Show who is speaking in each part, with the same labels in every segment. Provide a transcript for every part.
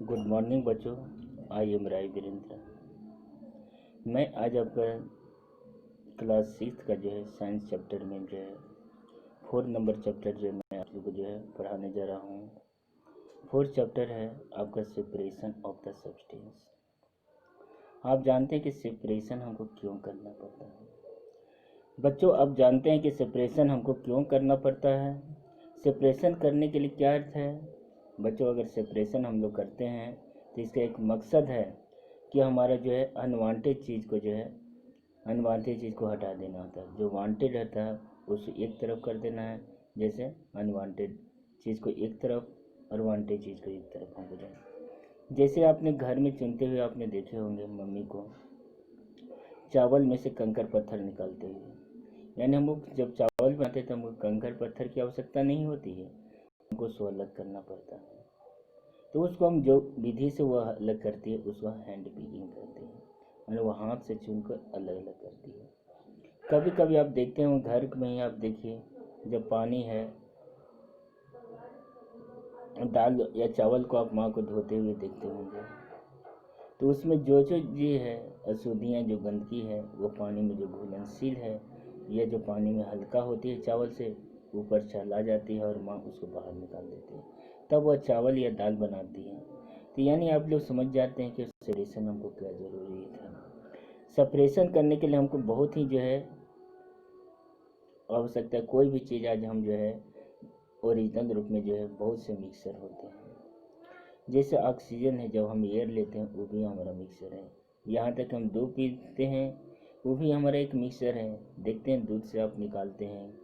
Speaker 1: Good morning बच्चों। I am राय वीरेंद्र। मैं आज आपका क्लास 6 का जो है साइंस चैप्टर में जो है 4 नंबर चैप्टर जो मैं आप लोग को जो है पढ़ाने जा रहा हूँ। 4 चैप्टर है आपका सेपरेशन ऑफ द सब्सटेंस। आप जानते हैं कि सेपरेशन हमको क्यों करना पड़ता है। बच्चों आप जानते हैं कि सेपरेशन हमको क्यों करना पड़ता है। सेपरेशन करने के लिए क्या अर्थ है बच्चों। अगर सेपरेशन हम लोग करते हैं तो इसका एक मकसद है कि हमारा जो है अनवांटेड चीज़ को जो है अनवांटेड चीज़ को हटा देना होता है। जो वांटेड रहता है उसे एक तरफ कर देना है, जैसे अनवांटेड चीज़ को एक तरफ और वांटेड चीज़ को एक तरफ हमको जाए। जैसे आपने घर में चुनते हुए आपने देखे होंगे मम्मी को चावल में से कंकड़ पत्थर निकालते हुए, यानी हम लोग जब चावल बनाते हैं तो हमको कंकड़ पत्थर की आवश्यकता नहीं होती है, हमको उसको अलग करना पड़ता है। तो उसको हम जो विधि से वह अलग करती है उसको हैंड पिकिंग कहते हैं, यानी वो हाथ से चुनकर अलग अलग करती है। कभी कभी आप देखते हैं घर में ही आप देखिए जब पानी है दाल या चावल को आप माँ को धोते हुए देखते होंगे तो उसमें जो जो ये है अशुद्धियाँ जो गंदगी है वो पानी में जो घुलनशील है या जो पानी में हल्का होती है चावल से ऊपर चला जाती है और माँ उसको बाहर निकाल देती है, तब वह चावल या दाल बनाती है। तो यानी आप लोग समझ जाते हैं कि सेपरेशन हमको क्या ज़रूरी था। सेपरेशन करने के लिए हमको बहुत ही जो है आवश्यकता है। कोई भी चीज़ आज हम जो है ओरिजिनल रूप में जो है बहुत से मिक्सर होते हैं। जैसे ऑक्सीजन है, जब हम एयर लेते हैं वो भी हमारा मिक्सर है। यहाँ तक हम दूध पीते हैं वो भी हमारा एक मिक्सर है। देखते हैं दूध से आप निकालते हैं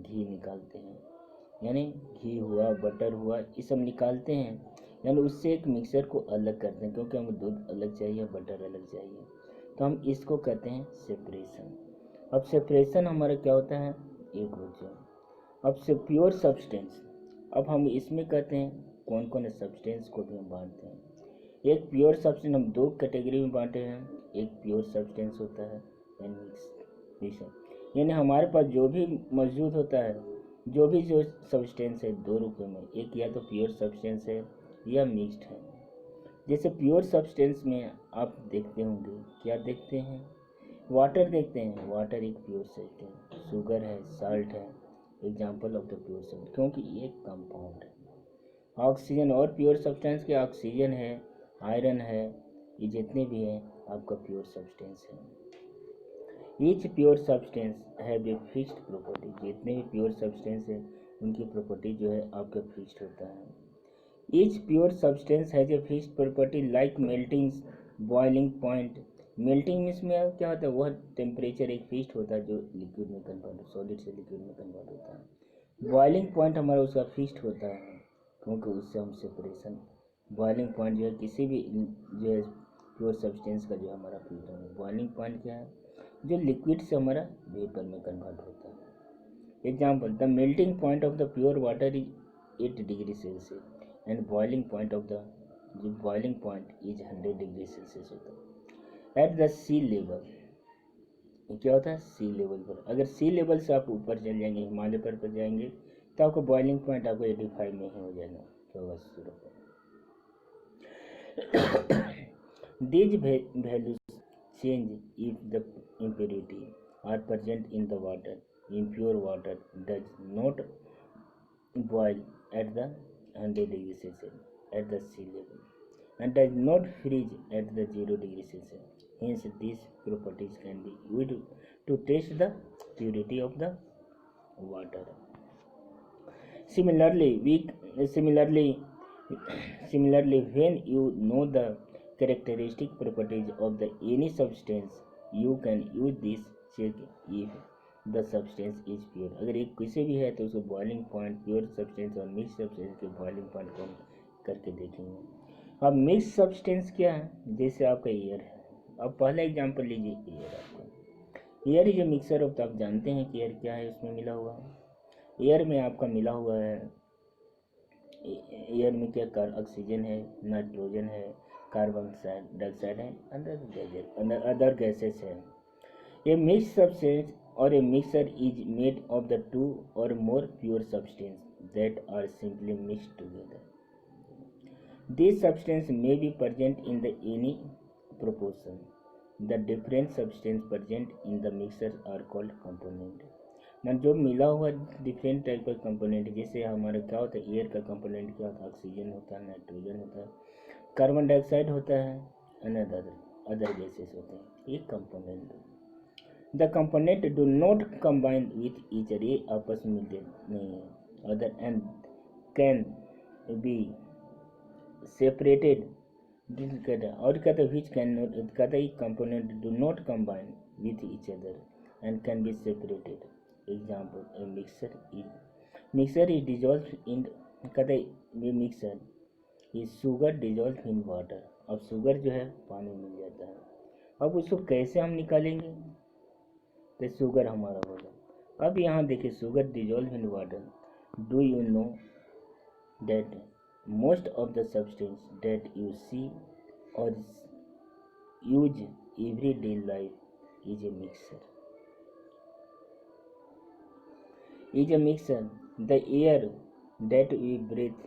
Speaker 1: घी निकालते हैं, यानी घी हुआ बटर हुआ ये सब निकालते हैं, यानी उससे एक मिक्सर को अलग करते हैं क्योंकि हमें दूध अलग चाहिए बटर अलग चाहिए। तो हम इसको कहते हैं सेपरेशन। अब सेपरेशन हमारा क्या होता है एक बच्चों। अब से प्योर सब्सटेंस, अब हम इसमें कहते हैं कौन कौन सब्सटेंस को भी हम बांटते हैं। एक प्योर सब्सटेंस हम दो कैटेगरी में बांटे हैं। एक प्योर सब्सटेंस होता है एंड मिक्सर, यानी हमारे पास जो भी मौजूद होता है जो भी जो सब्सटेंस है दो रूपों में, एक या तो प्योर सब्सटेंस है या मिक्स्ड है। जैसे प्योर सब्सटेंस में आप देखते होंगे क्या देखते हैं, वाटर देखते हैं। वाटर एक प्योर सब्सटेंस, शुगर है साल्ट है example of the pure substance क्योंकि ये कंपाउंड है। ऑक्सीजन और प्योर सब्सटेंस के ऑक्सीजन है आयरन है, ये जितने भी हैं आपका प्योर सब्सटेंस है। Each pure substance have a fixed property, जितने भी प्योर सब्सटेंस है उनकी प्रॉपर्टी जो है आपका फिक्स्ड होता है। Each pure substance has a fixed property like melting boiling point. Melting में क्या होता है वह टेम्परेचर एक फिक्स्ड होता है जो लिक्विड में कन्वर्ट सॉलिड से लिक्विड में कन्वर्ट होता है। बॉइलिंग पॉइंट हमारा उसका फिक्स्ड होता है क्योंकि उससे हम सेपरेशन बॉइलिंग पॉइंट जो है किसी भी जो है प्योर सब्सटेंस का जो हमारा फिल्टर है। बॉइलिंग पॉइंट क्या है जो लिक्विड से हमारा वेपर में कन्वर्ट होता है। Example the melting point of the pure water is 8 degree Celsius and boiling point of the जो boiling point is 100 degree Celsius होता है। एट द सी लेवल क्या होता है सी लेवल पर, अगर सी लेवल से आप ऊपर चल जाएंगे हिमालय पर जाएंगे तो आपको बॉइलिंग पॉइंट आपको 85 में ही हो जाएगा। These values change if the impurity are present in the water. Impure water does not boil at the 100 degree Celsius at the sea level and does not freeze at the 0 degree Celsius. Hence, these properties can be used to test the purity of the water. Similarly, when you know the characteristic properties of the any substance, you can use this check if the substance is pure. अगर एक किसी भी है तो उसको boiling point pure substance और mix substance के boiling point को हम करके देखेंगे। अब मिक्स सब्सटेंस क्या है, जैसे आपका एयर है। अब पहला एग्जांपल लीजिए एयर। आपका air is a mixer of, तो आप जानते हैं कि एयर क्या है उसमें मिला हुआ है। एयर में आपका मिला हुआ है, एयर में क्या ऑक्सीजन है नाइट्रोजन है कार्बन डाइऑक्साइड है अदर गैसेस है। ए मिक्स सब्सटेंस और a mixer is made of the two or more pure substance that are simply mixed together. These substances may be present in the any proportion. The different substances present in the mixture are called component. मन जो मिला हुआ different type का component, जैसे हमारा क्या होता है, एयर का कंपोनेंट क्या होता है, ऑक्सीजन होता है, नाइट्रोजन होता है, कार्बन डाइऑक्साइड होता है, एंड अदर गैसेस होते हैं, ये component. The component do not combine with each other, ये आपस में मिलते नहीं है, other and can be separated, और कहते हैं विच कैन नॉट, कहते हैं component do not combine with each other and can be separated. Example, A mixer is dissolve in, कहते हैं ये mixer is sugar dissolve in water. अब sugar जो है पानी मिल जाता है, अब उसको कैसे हम निकालेंगे, तो शुगर हमारा होगा। अब यहाँ देखिए, sugar dissolve in water, do you know that most of the substance that you see or use everyday life is a mixture. The air that we breathe,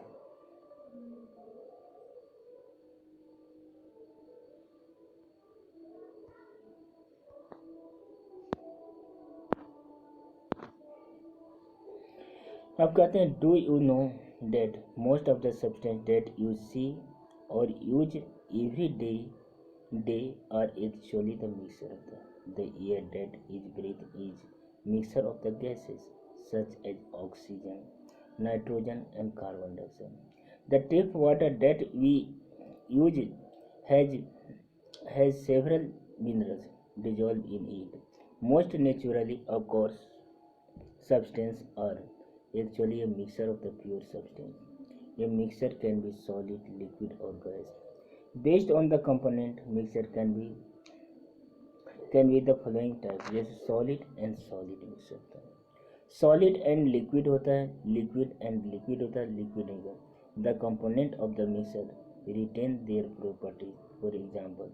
Speaker 1: अब कहते हैं do you know that most of the substance that you see or use every day are actually the mixture of the air that is breathe is mixture of the gases such as oxygen, nitrogen and carbon dioxide. The tap water that we use has several minerals dissolved in it. Most naturally occurs substances are actually a mixture of the pure substance. A mixture can be solid, liquid or gas. Based on the component, mixture can be the following type, जैसे solid and solid mixture होता है, solid and liquid होता है, liquid and liquid होता है, liquid होगा। The component of the mixture retain their properties. For example,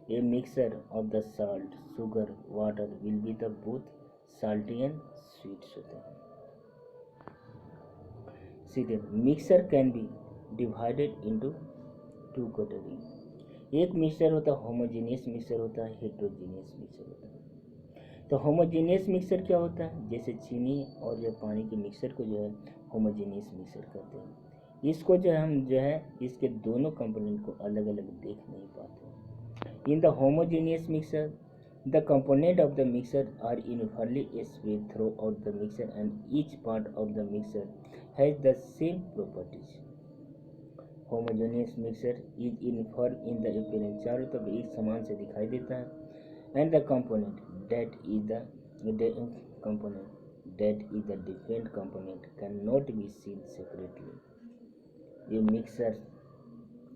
Speaker 1: a mixture of the salt, sugar, water will be the both salty and sweet होते हैं। सीधे mixer can be divided into two category. एक mixer होता है homogeneous mixer होता है, heterogeneous mixer होता है। तो होमोजेनियस मिक्सर क्या होता है, जैसे चीनी और जो पानी के मिक्सर को जो है होमोजेनियस मिक्सर कहते हैं। इसको जो है हम जो है इसके दोनों कंपोनेंट को अलग अलग देख नहीं पाते। In the homogeneous mixer the component of the mixture are uniformly spread throughout the mixture and each part of the mixture has the same properties. Homogeneous mixture is uniform in the appearance, चारों तरफ एक समान से दिखाई देता है। And the component that is the different component cannot be seen separately. A mixture,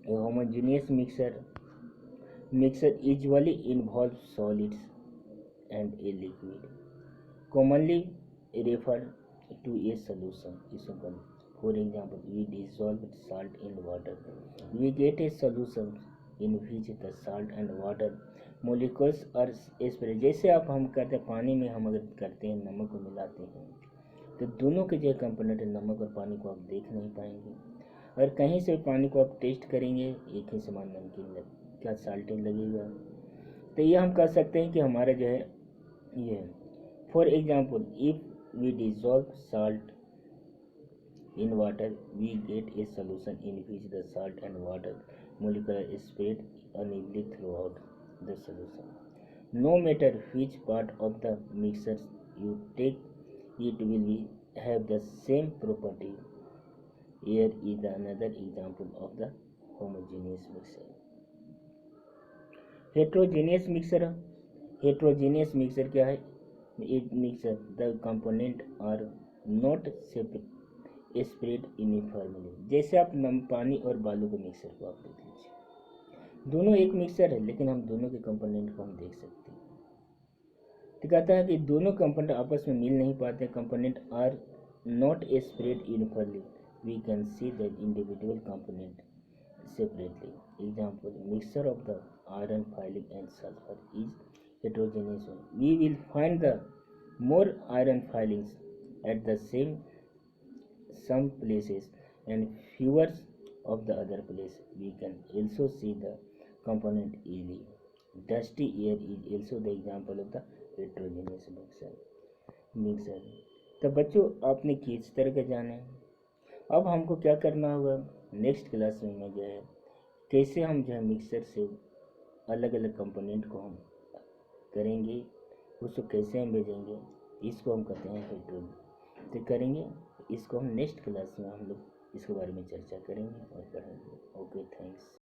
Speaker 1: a homogeneous mixture usually involves solids and a liquid, commonly referred to a solution. For example, we dissolve salt in water, we get a solution in which the salt and water molecules are spread। जैसे आप हम कहते हैं पानी में हम अगर करते हैं नमक को मिलाते हैं तो दोनों के जो कंपोनेंट नमक और पानी को आप देख नहीं पाएंगे। अगर कहीं से पानी को आप टेस्ट करेंगे एक ही समान नमकीन क्या साल्टी लगेगा। तो ये हम कह सकते हैं कि हमारा जो है ये, for example, if we dissolve salt in water we get a solution in which the salt and water molecular spread unevenly throughout the solution. No matter which part of the mixture you take, it will have the same property. Here is another example of the homogeneous mixture. Heterogeneous mixture क्या है, it mixture the component are not spread uniformly। जैसे आप पानी और बालू के mixer को आप देख लीजिए, दोनों एक मिक्सर है लेकिन हम दोनों के कंपोनेंट को हम देख सकते हैं। तो कहता है कि दोनों कंपोनेंट आपस में मिल नहीं पाते, component are not spread uniformly, we can see the individual component separately. Example, mixture of the iron filling and sulfur is heterogeneous. We will find the more iron filings at the some places and fewer of the other place. We can also see the component easily. Dusty air is also the example of the heterogeneous mixer. तो बच्चों आपने किस तरह का जाना है। अब हमको क्या करना होगा, नेक्स्ट क्लास में जो है कैसे हम जो है मिक्सर से अलग अलग कंपोनेंट को हम करेंगे, उसको कैसे हम भेजेंगे, इसको हम कहते हैं हेटेरोजेनियस तो करेंगे। इसको हम नेक्स्ट क्लास में हम लोग इसके बारे में चर्चा करेंगे और पढ़ेंगे। Okay, thanks.